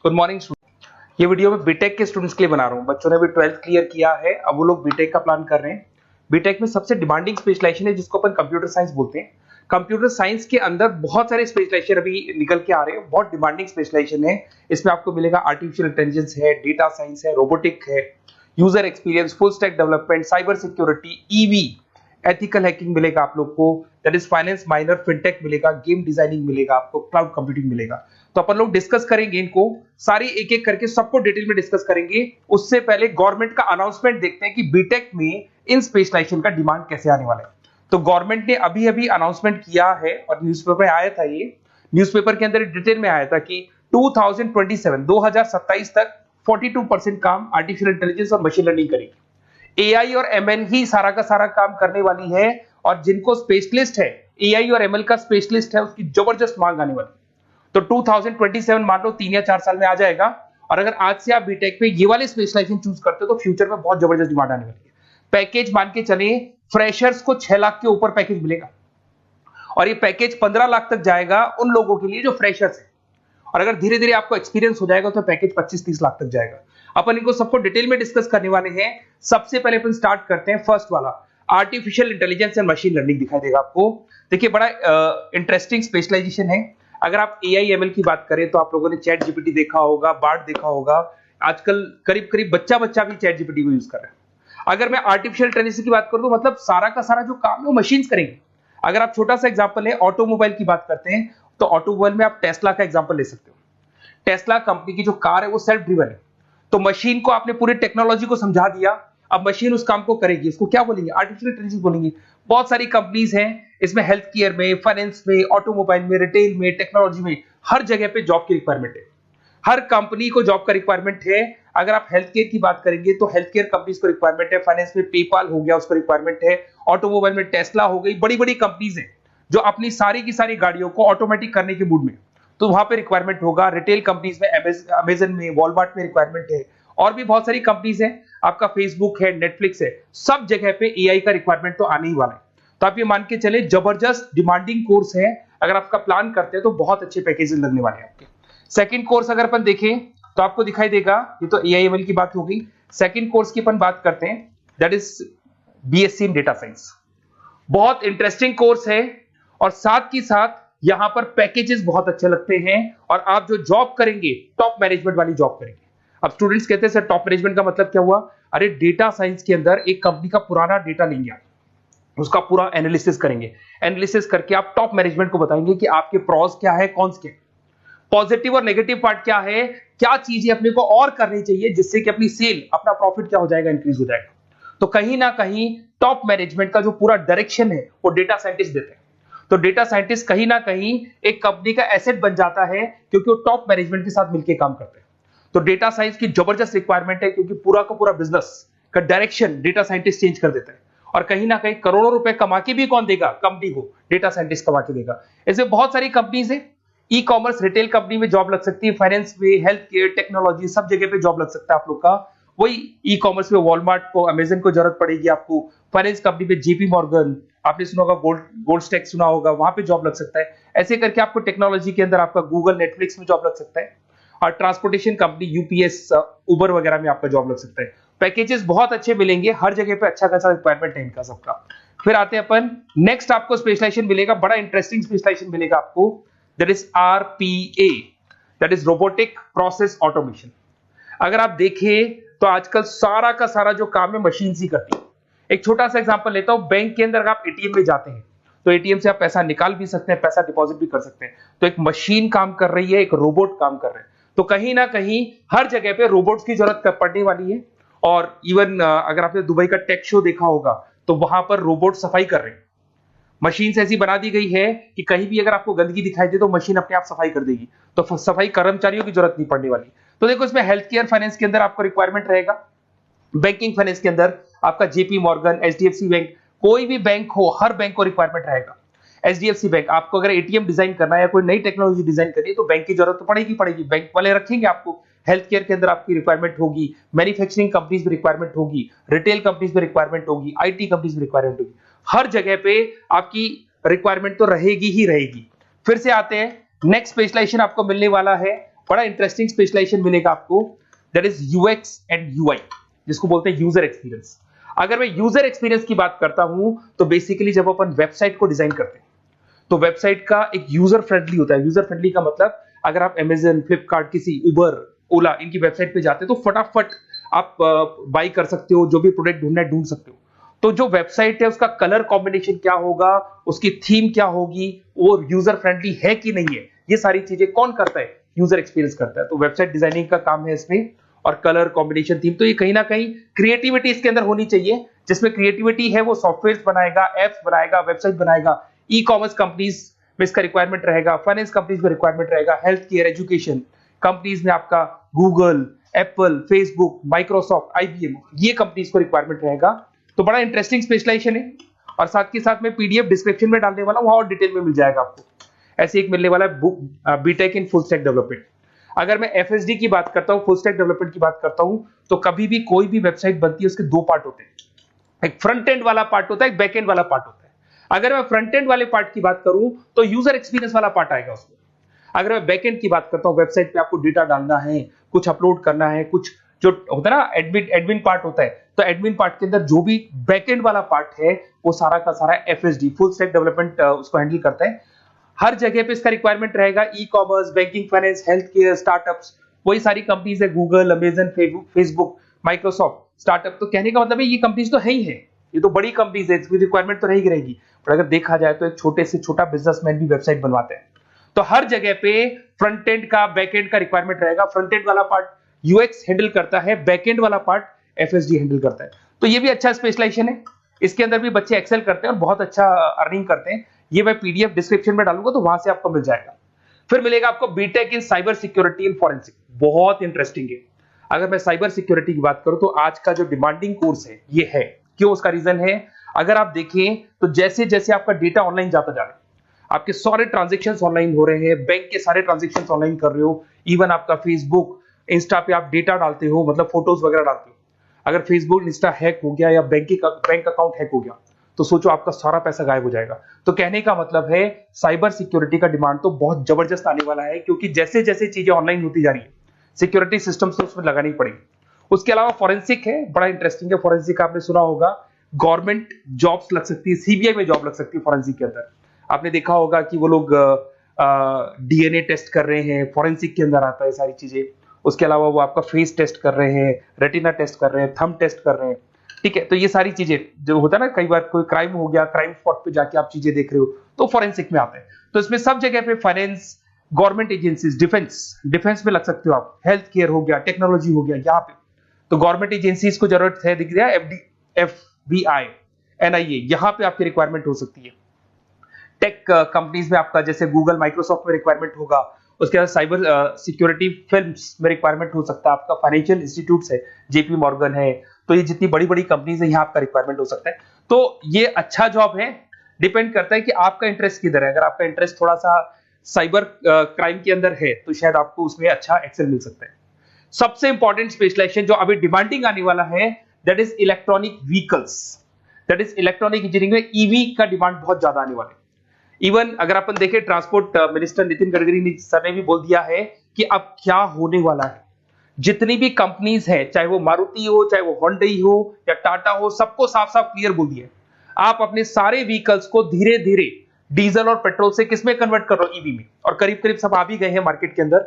Good morning student. ये video मैं BTech के स्टूडेंट्स के लिए बना रहा हूँ। बच्चों ने अभी 12th क्लियर किया है, अब वो लोग बीटेक का प्लान कर रहे हैं। बीटेक में सबसे डिमांडिंग स्पेशलाइजेशन है जिसको अपन कंप्यूटर साइंस बोलते हैं। कंप्यूटर साइंस के अंदर बहुत सारे स्पेशलाइजेशन अभी निकल के आ रहे हैं, बहुत डिमांडिंग स्पेशलाइजेशन है। इसमें आपको मिलेगा आर्टिफिशियल इंटेलिजेंस है, डेटा साइंस है, रोबोटिक है, user experience, full stack development, cyber security, EV, ethical hacking मिलेगा आप लोग को, that is finance minor, fintech मिलेगा, गेम डिजाइनिंग मिलेगा आपको, क्लाउड कंप्यूटिंग मिलेगा। तो अपन लोग डिस्कस करेंगे इनको सारी एक एक करके, सबको डिटेल में डिस्कस करेंगे। उससे पहले गवर्नमेंट का अनाउंसमेंट देखते हैं कि बीटेक में इन स्पेशलाइजेशन का डिमांड कैसे आने वाला है। तो गवर्नमेंट ने अभी अभी अनाउंसमेंट किया है और न्यूज़पेपर में आया था, ये न्यूज़पेपर के अंदर डिटेल में आया था कि 2027 तक 42% काम आर्टिफिशियल इंटेलिजेंस और मशीन लर्निंग करेगी। एआई और एमएल ही सारा का सारा काम करने वाली है, और जिनको स्पेशलिस्ट है, एआई और एमएल का स्पेशलिस्ट है, उसकी जबरदस्त मांग आने वाली। तो 2027 मान लो 3 या 4 साल में आ जाएगा। और अगर आज से आप बीटेक पे ये वाले स्पेशलाइजेशन चूज करते हो तो फ्यूचर में बहुत जबरदस्त डिमांड आने वाली है। पैकेज मान के चले, फ्रेशर्स को 6 लाख के ऊपर पैकेज मिलेगा, और ये पैकेज 15 लाख तक जाएगा उन लोगों के लिए जो फ्रेशर्स है। और अगर धीरे धीरे आपको एक्सपीरियंस हो जाएगा तो पैकेज 25-30 लाख तक जाएगा। अपन इनको सबको डिटेल में डिस्कस करने वाले हैं। सबसे पहले अपन स्टार्ट करते हैं फर्स्ट वाला, artificial intelligence and machine learning दिखाई देगा आपको। देखिए बड़ा इंटरेस्टिंग स्पेशलाइजेशन है। अगर आप एआई एमएल की बात करें तो आप लोगों ने चैट जीपीटी देखा होगा, बार्ड देखा होगा। आजकल करीब करीब बच्चा भी चैट जीपीटी को यूज कर रहा है। अगर मैं आर्टिफिशियल इंटेलिजेंस की बात करूं तो मतलब सारा का सारा जो काम है वो मशीन्स करेंगे। अगर आप छोटा सा एग्जांपल है, ऑटोमोबाइल की बात करते हैं तो ऑटोमोबाइल में आप टेस्ला का एग्जांपल ले सकते हो। टेस्ला कंपनी की जो कार है वो सेल्फ ड्रिवन है। तो मशीन को आपने पूरी टेक्नोलॉजी को समझा दिया, अब मशीन उस काम को करेगी। इसको क्या बोलेंगे? आर्टिफिशियल इंटेलिजेंस बोलेंगे। बहुत सारी कंपनीज हैं इसमें, हेल्थ केयर में, फाइनेंस में, ऑटोमोबाइल में, रिटेल में, टेक्नोलॉजी में, हर जगह पे जॉब की रिक्वायरमेंट है। हर कंपनी को जॉब का रिक्वायरमेंट है। अगर आप हेल्थ केयर की बात करेंगे तो हेल्थ केयर कंपनीज को रिक्वायरमेंट है, फाइनेंस में पेपाल हो गया उसको रिक्वायरमेंट है, ऑटोमोबाइल में टेस्ला हो गई, बड़ी बड़ी कंपनीज हैं जो अपनी सारी की सारी गाड़ियों को ऑटोमेटिक करने के मूड में, तो वहां पे रिक्वायरमेंट होगा। रिटेल कंपनीज में अमेजन में, वॉलमार्ट में रिक्वायरमेंट है, और भी बहुत सारी कंपनीज हैं, आपका फेसबुक है, नेटफ्लिक्स है, सब जगह पे एआई का रिक्वायरमेंट तो आने ही वाला है। तो आप ये मान के चले जबरदस्त डिमांडिंग कोर्स है। अगर आपका प्लान करते हैं तो बहुत अच्छे पैकेजेस लगने वाले हैं आपके। सेकंड कोर्स अगर अपन देखें तो आपको दिखाई देगा, ये तो एआई एमएल की बात हो गई। सेकंड कोर्स की अपन बात करते हैं, that is BSc in data science. बहुत इंटरेस्टिंग कोर्स है, और साथ ही साथ यहां पर पैकेजेस बहुत अच्छे लगते हैं, और आप जो जॉब करेंगे टॉप मैनेजमेंट वाली जॉब करेंगे। अब स्टूडेंट्स कहते हैं सर टॉप मैनेजमेंट का मतलब क्या हुआ? अरे डेटा साइंस के अंदर एक कंपनी का पुराना डेटा लेंगे आप, उसका पूरा एनालिसिस करेंगे, एनालिसिस करके आप टॉप मैनेजमेंट को बताएंगे कि आपके प्रॉस क्या है, कॉन्स क्या है, पॉजिटिव और नेगेटिव पार्ट क्या है, क्या चीजें अपने को और करनी चाहिए जिससे कि अपनी सेल, अपना प्रॉफिट क्या हो जाएगा, इंक्रीज हो जाएगा। तो कहीं ना कहीं टॉप मैनेजमेंट का जो पूरा डायरेक्शन है वो डेटा साइंटिस्ट देते हैं। तो डेटा साइंटिस्ट कहीं ना कहीं एक कंपनी का एसेट बन जाता है, क्योंकि वो टॉप मैनेजमेंट के साथ मिलकर काम करते हैं। तो डेटा साइंस की जबरदस्त रिक्वायरमेंट है, क्योंकि पूरा का पूरा बिजनेस का डायरेक्शन डेटा साइंटिस्ट चेंज कर देता है। और कहीं ना कहीं करोड़ों रुपए कमा के भी कौन देगा? कंपनी को डेटा साइंटिस्ट कमा के देगा। ऐसे बहुत सारी कंपनीज है, ई कॉमर्स, रिटेल कंपनी में जॉब लग सकती है, फाइनेंस में, हेल्थ केयर, टेक्नोलॉजी, सब जगह पे जॉब लग सकता है आप लोग का। वही ई कॉमर्स में वॉलमार्ट को, अमेजन को जरूरत पड़ेगी आपको। फाइनेंस कंपनी में जेपी मॉर्गन, आपने सुना होगा, गोल्ड स्टैक सुना होगा, वहां पे जॉब लग सकता है। ऐसे करके आपको टेक्नोलॉजी के अंदर आपका गूगल, नेटफ्लिक्स में जॉब लग सकता है। और ट्रांसपोर्टेशन कंपनी, यूपीएस, उबर वगैरह में आपका जॉब लग सकता है। पैकेजेस बहुत अच्छे मिलेंगे, हर जगह पे अच्छा खासा रिक्वायरमेंट है इनका सबका। फिर आते हैं अपन नेक्स्ट, आपको स्पेशलाइजेशन मिलेगा, बड़ा इंटरेस्टिंग स्पेशलाइजेशन मिलेगा आपको, that is RPA, that is robotic process automation. अगर आप देखें तो आजकल सारा का सारा जो काम है मशीन ही करती है। एक छोटा सा एग्जांपल लेता हूं, बैंक के अंदर आप एटीएम में जाते हैं तो एटीएम से आप पैसा निकाल भी सकते हैं, पैसा डिपॉजिट भी कर सकते हैं। तो एक मशीन काम कर रही है, एक रोबोट काम कर रहे हैं। तो कहीं ना कहीं हर जगह पे रोबोट्स की जरूरत पड़ने वाली है। और इवन अगर आपने दुबई का टेक शो देखा होगा तो वहां पर रोबोट सफाई कर रहे हैं। मशीन ऐसी बना दी गई है कि कहीं भी अगर आपको गंदगी दिखाई दे तो मशीन अपने आप सफाई कर देगी, तो सफाई कर्मचारियों की जरूरत नहीं पड़ने वाली। तो देखो इसमें हेल्थ केयर, फाइनेंस के अंदर आपको रिक्वायरमेंट रहेगा, बैंकिंग फाइनेंस के अंदर आपका जेपी मॉर्गन, एचडीएफसी बैंक, कोई भी बैंक हो, हर बैंक को रिक्वायरमेंट रहेगा। एचडीएफसी बैंक, आपको अगर एटीएम डिजाइन करना है या कोई नई टेक्नोलॉजी डिजाइन करनी है तो बैंक की जरूरत तो पड़ेगी, बैंक वाले रखेंगे आपको। हेल्थ केयर के अंदर आपकी रिक्वायरमेंट होगी, मैन्युफैक्चरिंग कंपनीज में रिक्वायरमेंट होगी, रिटेल कंपनीज में रिक्वायरमेंट होगी, आईटी कंपनीज में रिक्वायरमेंट होगी। हर जगह पे आपकी रिक्वायरमेंट तो रहेगी ही रहेगी। फिर से आते हैं, नेक्स्ट स्पेशलाइजेशन आपको मिलने वाला है बड़ा इंटरेस्टिंग स्पेशलाइजेशन मिलेगा आपको, that is UX and UI, जिसको बोलते हैं यूजर एक्सपीरियंस। अगर मैं यूजर एक्सपीरियंस की बात करता हूं तो बेसिकली जब अपन वेबसाइट को डिजाइन करते हैं तो वेबसाइट का एक यूजर फ्रेंडली होता है। यूजर फ्रेंडली का मतलब अगर आप अमेजन, फ्लिपकार्ट, किसी उबर, ओला इनकी वेबसाइट पे जाते हैं तो फटाफट आप बाई कर सकते हो, जो भी प्रोडक्ट ढूंढना है ढूंढ सकते हो। तो जो वेबसाइट है उसका कलर कॉम्बिनेशन क्या होगा, उसकी थीम क्या होगी, वो यूजर फ्रेंडली है कि नहीं है, ये सारी चीजें कौन करता है, यूजर एक्सपीरियंस करता है। तो वेबसाइट डिजाइनिंग का काम है इसमें, और कलर कॉम्बिनेशन, थीम, तो ये कहीं ना कहीं क्रिएटिविटी इसके अंदर होनी चाहिए। जिसमें क्रिएटिविटी है वो सॉफ्टवेयर बनाएगा, एप्स बनाएगा, वेबसाइट बनाएगा। ई कॉमर्स कंपनीज में इसका रिक्वायरमेंट रहेगा, फाइनेंस कंपनीज में रिक्वायरमेंट रहेगा, हेल्थ केयर, एजुकेशन कंपनीज में आपका Google, Apple, Facebook, Microsoft, IBM, ये कंपनीज को रिक्वायरमेंट रहेगा। तो बड़ा इंटरेस्टिंग स्पेशलाइजेशन है, और साथ के साथ में पीडीएफ डिस्क्रिप्शन में डालने वाला हूं, और डिटेल में मिल जाएगा आपको। ऐसे एक मिलने वाला है book, BTech in full stack development. अगर मैं एफएसडी की बात करता हूं, फुल स्टैक डेवलपमेंट की बात करता हूं, तो कभी भी कोई भी वेबसाइट बनती है उसके दो पार्ट होते हैं, एक फ्रंट एंड वाला पार्ट होता है, एक बैक एंड वाला पार्ट होता है। अगर मैं फ्रंट एंड वाले पार्ट की बात करूं तो यूजर एक्सपीरियंस वाला पार्ट आएगा उसमें। अगर मैं बैक एंड की बात करता हूं, वेबसाइट पे आपको डेटा डालना है, कुछ अपलोड करना है, कुछ जो होता है ना एडमिन पार्ट होता है, तो एडमिन पार्ट के अंदर जो भी बैक एंड वाला पार्ट है वो सारा का सारा एफएसडी, फुल स्टैक डेवलपमेंट, उसको हैंडल करता है। हर जगह पे इसका रिक्वायरमेंट रहेगा। E commerce, banking, finance, health care, startups, वही सारी कंपनीज है, Google, Amazon, Facebook, Microsoft, startup. तो कहने का मतलब है ये कंपनीज तो है ही है, ये तो बड़ी कंपनीज है, इसकी रिक्वायरमेंट तो रहेगी। पर अगर देखा जाए तो एक छोटे से छोटा बिजनेसमैन भी वेबसाइट बनवाते हैं। तो हर जगह पे फ्रंट एंड का, बैक एंड का रिक्वायरमेंट रहेगा। फ्रंट एंड वाला पार्ट यूएक्स हैंडल करता है, बैक एंड वाला पार्ट एफएसडी हैंडल करता है। तो ये भी अच्छा स्पेशलाइजेशन है, इसके अंदर भी बच्चे एक्सेल करते हैं और बहुत अच्छा अर्निंग करते हैं। ये मैं पीडीएफ डिस्क्रिप्शन में डालूंगा तो वहां से आपको मिल जाएगा। फिर मिलेगा आपको BTech in cyber security and forensic, बहुत इंटरेस्टिंग है। अगर मैं साइबर सिक्योरिटी की बात करूं तो आज का जो डिमांडिंग कोर्स है ये है, क्यों, उसका रीजन है, अगर आप देखें तो जैसे जैसे आपका डेटा ऑनलाइन जाता जा रहा है, आपके सारे ट्रांजेक्शन्स ऑनलाइन हो रहे हैं, बैंक के सारे ट्रांजेक्शन्स ऑनलाइन कर रहे हो, इवन आपका फेसबुक, इंस्टा पे आप डेटा डालते हो, मतलब फोटोज वगैरह डालते हो। अगर फेसबुक, इंस्टा हैक हो गया या बैंक अकाउंट हैक हो गया तो सोचो आपका सारा पैसा गायब हो जाएगा। तो कहने का मतलब है साइबर सिक्योरिटी का डिमांड तो बहुत जबरदस्त आने वाला है, क्योंकि जैसे जैसे चीजें ऑनलाइन होती जा रही है सिक्योरिटी सिस्टम्स तो उसमें लगानी पड़ेगी। उसके अलावा फॉरेंसिक है, बड़ा इंटरेस्टिंग है। फॉरेंसिक आपने सुना होगा, गवर्नमेंट जॉब्स लग सकती है, सीबीआई में जॉब लग सकती है फॉरेंसिक के अंदर। आपने देखा होगा कि वो लोग डीएनए टेस्ट कर रहे हैं, फॉरेंसिक के अंदर आता है सारी चीजें। उसके अलावा वो आपका फेस टेस्ट कर रहे हैं, रेटिना टेस्ट कर रहे हैं, थंब टेस्ट कर रहे हैं, ठीक है। तो ये सारी चीजें जो होता है ना, कई बार कोई क्राइम हो गया, क्राइम स्पॉट पे जाके आप चीजें देख रहे हो तो फॉरेंसिक में आता है। तो इसमें सब जगह पे फाइनेंस, गवर्नमेंट एजेंसीज, डिफेंस में लग सकते हो आप, हेल्थ केयर हो गया, टेक्नोलॉजी हो गया, यहाँ पे तो गवर्नमेंट एजेंसीज को जरूरत है, दिख रहा है, एफबीआई, एनआईए, यहाँ पे आपकी रिक्वायरमेंट हो सकती है। टेक कंपनीज में आपका जैसे गूगल, माइक्रोसॉफ्ट में रिक्वायरमेंट होगा। उसके बाद साइबर सिक्योरिटी फिल्म्स में रिक्वायरमेंट हो सकता है आपका, फाइनेंशियल इंस्टीट्यूट्स है, जेपी मॉर्गन है, तो ये जितनी बड़ी बड़ी कंपनीज है यहाँ आपका रिक्वायरमेंट हो सकता है। तो ये अच्छा जॉब है, डिपेंड करता है कि आपका इंटरेस्ट किधर है। अगर आपका इंटरेस्ट थोड़ा सा साइबर क्राइम के अंदर है तो शायद आपको उसमें अच्छा एक्सेल मिल सकता है। सबसे इंपॉर्टेंट स्पेशलाइजेशन जो अभी डिमांडिंग आने वाला है, that is electronic vehicles, that is electronic engineering में ईवी का डिमांड बहुत ज्यादा आने वाला है। इवन अगर अपन देखें, transport minister Nitin Gadkari sir ने भी बोल दिया है कि अब क्या होने वाला है, जितनी भी कंपनीज है, चाहे वो मारुति हो, चाहे वो होंडई हो या टाटा हो, सबको साफ साफ क्लियर बोल दिया, आप अपने सारे व्हीकल्स को धीरे धीरे डीजल और पेट्रोल से किसमें कन्वर्ट कर रहे हो, ईवी में। और करीब करीब सब आ भी गए हैं मार्केट के अंदर।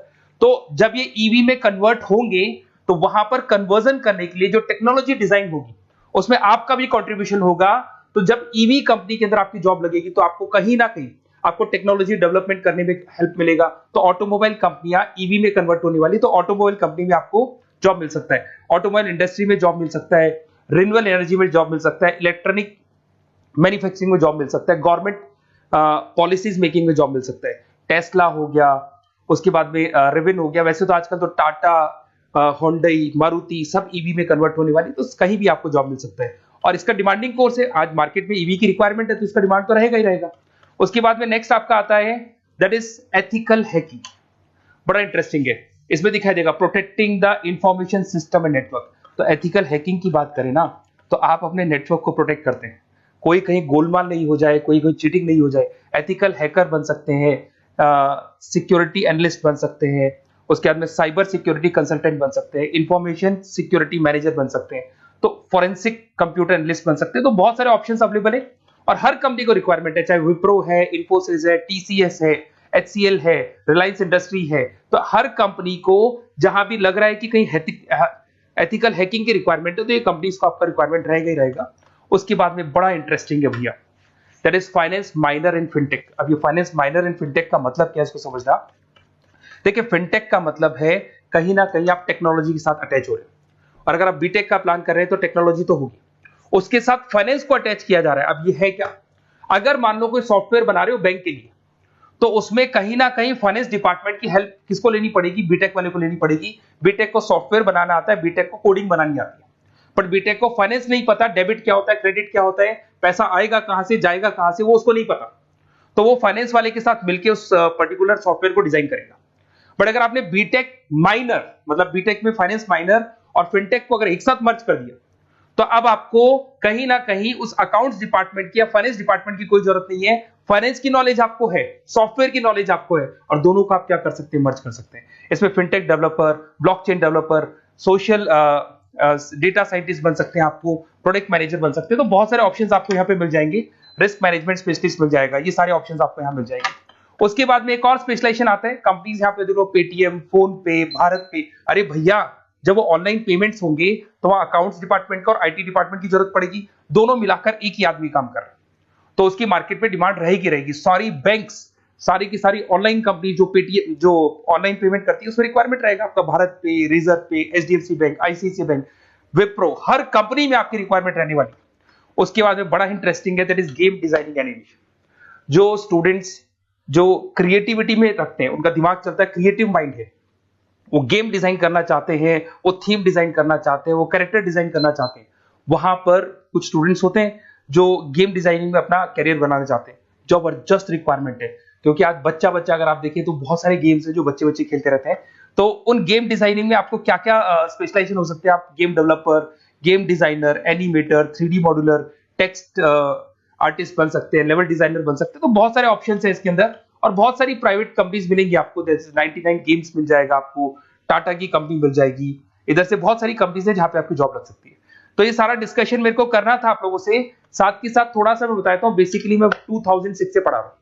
तो जब ये ईवी में कन्वर्ट होंगे तो वहां पर कन्वर्जन करने के लिए जो टेक्नोलॉजी डिजाइन होगी उसमें आपका भी कंट्रीब्यूशन होगा। तो जब ईवी कंपनी के अंदर आपकी जॉब लगेगी तो आपको कहीं ना कहीं आपको टेक्नोलॉजी डेवलपमेंट करने में हेल्प मिलेगा। तो ऑटोमोबाइल कंपनियां ईवी में कन्वर्ट होने वाली, तो ऑटोमोबाइल कंपनी में आपको जॉब मिल सकता है, ऑटोमोबाइल इंडस्ट्री में जॉब मिल सकता है, रिन्यूएबल एनर्जी में जॉब मिल सकता है, इलेक्ट्रॉनिक मैन्युफैक्चरिंग में जॉब मिल सकता है, गवर्नमेंट पॉलिसीज मेकिंग में जॉब मिल सकता है, टेस्ला हो गया, उसके बाद में रिविन हो गया। वैसे तो आजकल तो टाटा, होंडई, मारुति सब ईवी में कन्वर्ट होने वाली, तो कहीं भी आपको जॉब मिल सकता है। और इसका डिमांडिंग कोर्स है, आज मार्केट में ईवी की रिक्वायरमेंट है तो इसका डिमांड तो रहेगा ही रहेगा। उसके बाद में नेक्स्ट आपका आता है दैट इज एथिकल हैकिंग, बड़ा इंटरेस्टिंग है। इसमें दिखाई देगा protecting the information system and network. तो एथिकल हैकिंग की बात करें ना, तो आप अपने नेटवर्क को प्रोटेक्ट करते हैं, कोई कहीं गोलमाल नहीं हो जाए, कोई चीटिंग नहीं हो जाए। एथिकल हैकर बन सकते हैं, सिक्योरिटी एनालिस्ट बन सकते हैं, उसके बाद में साइबर सिक्योरिटी कंसल्टेंट बन सकते हैं, इंफॉर्मेशन सिक्योरिटी मैनेजर बन सकते हैं, तो फॉरेंसिक कंप्यूटर एनालिस्ट बन सकते हैं। तो बहुत सारे ऑप्शंस अवेलेबल है और हर कंपनी को रिक्वायरमेंट है, चाहे विप्रो है, इन्फोसिस है, टीसीएस है, एचसीएल है, रिलायंस इंडस्ट्री है। तो हर कंपनी को जहां भी लग रहा है कि कहीं एथिकल हैकिंग की रिक्वायरमेंट है तो ये कंपनीज को आपका रिक्वायरमेंट रहेगा ही रहेगा। उसके बाद में बड़ा इंटरेस्टिंग है भैया, that is finance minor in fintech. अब ये फाइनेंस माइनर इन फिनटेक का मतलब क्या है इसको समझना। देखिए फिनटेक का मतलब है कहीं ना कहीं आप टेक्नोलॉजी के साथ अटैच हो रहे हो, और अगर आप बीटेक का प्लान कर रहे हैं तो टेक्नोलॉजी तो होगी, उसके साथ फाइनेंस को अटैच किया जा रहा है। अब ये है क्या, अगर मान लो कोई सॉफ्टवेयर बना रहे हो बैंक के लिए, तो उसमें कहीं ना कहीं फाइनेंस डिपार्टमेंट की हेल्प किसको लेनी पड़ेगी, बीटेक वाले को लेनी पड़ेगी। बीटेक को सॉफ्टवेयर बनाना आता है, बीटेक को कोडिंग बनानी आती है, बट बीटेक को फाइनेंस नहीं पता, डेबिट क्या होता है, क्रेडिट क्या होता है, पैसा आएगा कहां से, जाएगा कहां से, वो उसको नहीं पता। तो वो फाइनेंस वाले के साथ मिलकर उस पर्टिकुलर सॉफ्टवेयर को डिजाइन करेगा। बट अगर आपने बीटेक माइनर, मतलब बीटेक में फाइनेंस माइनर और फिनटेक को अगर एक साथ मर्ज कर दिया, तो अब आपको कहीं ना कहीं उस अकाउंट्स डिपार्टमेंट की या फाइनेंस डिपार्टमेंट की कोई जरूरत नहीं है। फाइनेंस की नॉलेज आपको है, सॉफ्टवेयर की नॉलेज आपको है, और दोनों को आप क्या कर सकते हैं, मर्ज कर सकते हैं। इसमें fintech developer, blockchain developer, social data scientist बन सकते हैं, आपको प्रोडक्ट मैनेजर बन सकते हैं। तो बहुत सारे ऑप्शंस आपको यहाँ पे मिल जाएंगे, रिस्क मैनेजमेंट स्पेशलिस्ट मिल जाएगा, ये सारे ऑप्शंस आपको यहाँ मिल जाएंगे। उसके बाद में एक और स्पेशलाइजेशन आता है, कंपनीज यहाँ पे देखो पेटीएम, फोन पे, भारत पे। अरे भैया जब वो ऑनलाइन पेमेंट्स होंगे तो वहां अकाउंट्स डिपार्टमेंट का और आईटी डिपार्टमेंट की जरूरत पड़ेगी, दोनों मिलाकर एक ही आदमी काम कर रहा है, तो उसकी मार्केट में डिमांड रहेगी रहेगी। सारी बैंक्स, सारी की सारी ऑनलाइन कंपनी जो पेटीएम, जो ऑनलाइन पेमेंट करती है, उसमें रिक्वायरमेंट रहेगा आपका भारत पे, Razorpay, HDFC bank, ICICI bank, Wipro, हर कंपनी में आपकी रिक्वायरमेंट रहने वाली। उसके बाद में बड़ा इंटरेस्टिंग है, that is game designing animation. जो स्टूडेंट्स जो क्रिएटिविटी में रखते हैं, उनका दिमाग चलता है, क्रिएटिव माइंड है, वो गेम डिजाइन करना चाहते हैं, वो थीम डिजाइन करना चाहते हैं, वो कैरेक्टर डिजाइन करना चाहते हैं, वहां पर कुछ स्टूडेंट्स होते हैं जो गेम डिजाइनिंग में अपना करियर बनाना चाहते हैं। जबरदस्त रिक्वायरमेंट है, क्योंकि आज बच्चा अगर आप देखें तो बहुत सारे गेम्स हैं जो बच्चे खेलते रहते हैं। तो उन गेम डिजाइनिंग में आपको क्या क्या स्पेशलाइजेशन हो सकते हैं, आप game developer, game designer, animator, 3D modular, text artist बन सकते हैं, लेवल डिजाइनर बन सकते हैं। तो बहुत सारे ऑप्शन है इसके अंदर, और बहुत सारी प्राइवेट कंपनीज मिलेंगी आपको, जैसे 99 गेम्स मिल जाएगा आपको, टाटा की कंपनी मिल जाएगी, इधर से बहुत सारी कंपनीज है जहां पे आपकी जॉब लग सकती है। तो ये सारा डिस्कशन मेरे को करना था आप लोगों से, साथ के साथ थोड़ा सा मैं बताता हूँ। बेसिकली मैं 2006 से पढ़ा रहा हूँ,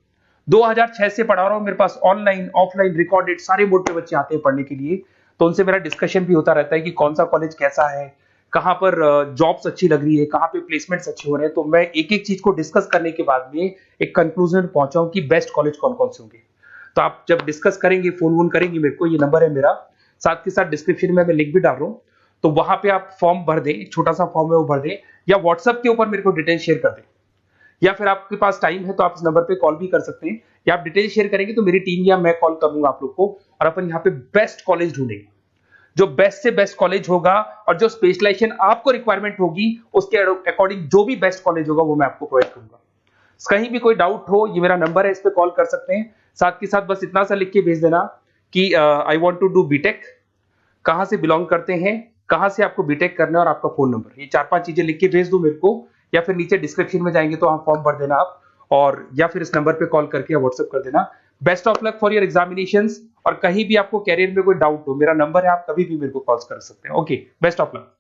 2006 से पढ़ा रहा हूँ। मेरे पास ऑनलाइन ऑफलाइन रिकॉर्डेड सारे बोर्ड पे बच्चे आते हैं पढ़ने के लिए, तो उनसे मेरा डिस्कशन भी होता रहता है कि कौन सा कॉलेज कैसा है, कहाँ पर जॉब्स अच्छी लग रही है, कहाँ पे प्लेसमेंट्स अच्छे हो रहे हैं। तो मैं एक एक चीज को डिस्कस करने के बाद में एक कंक्लूजन पहुंचा हूं कि बेस्ट कॉलेज कौन कौन से होंगे। तो आप जब डिस्कस करेंगे, फोन वोन करेंगे मेरे को, ये नंबर है मेरा, साथ के साथ डिस्क्रिप्शन में मैं लिंक भी डाल रहा हूँ, तो वहां पे आप फॉर्म भर दें, एक छोटा सा फॉर्म है वो भर दें, या व्हाट्सएप के ऊपर मेरे को डिटेल शेयर कर दें, या फिर आपके पास टाइम है तो आप इस नंबर पे कॉल भी कर सकते हैं, या आप डिटेल शेयर करेंगे तो मेरी टीम या मैं कॉल करूंगा आप लोग को, और अपन यहाँ पे बेस्ट कॉलेज ढूंढेंगे, जो बेस्ट से बेस्ट कॉलेज होगा, और जो स्पेशलाइजेशन आपको रिक्वायरमेंट होगी उसके अकॉर्डिंग जो भी बेस्ट कॉलेज होगा वो मैं आपको प्रोवाइड करूंगा। कहीं भी कोई डाउट हो, ये मेरा नंबर है, इस पे कॉल कर सकते हैं। साथ के साथ बस इतना सा लिख के भेज देना कि I want to do BTech, कहां से बिलोंग करते हैं, कहां से आपको बीटेक करना है, और आपका फोन नंबर, ये 4-5 चीजें लिख के भेज दो मेरे को, या फिर नीचे डिस्क्रिप्शन में जाएंगे तो वहां फॉर्म भर देना आप, और या फिर इस नंबर पे कॉल करके या व्हाट्सएप कर देना। Best of luck for your examinations, और कहीं भी आपको कैरियर में कोई डाउट हो, मेरा नंबर है, आप कभी भी मेरे को कॉल कर सकते हैं। Okay, best of luck.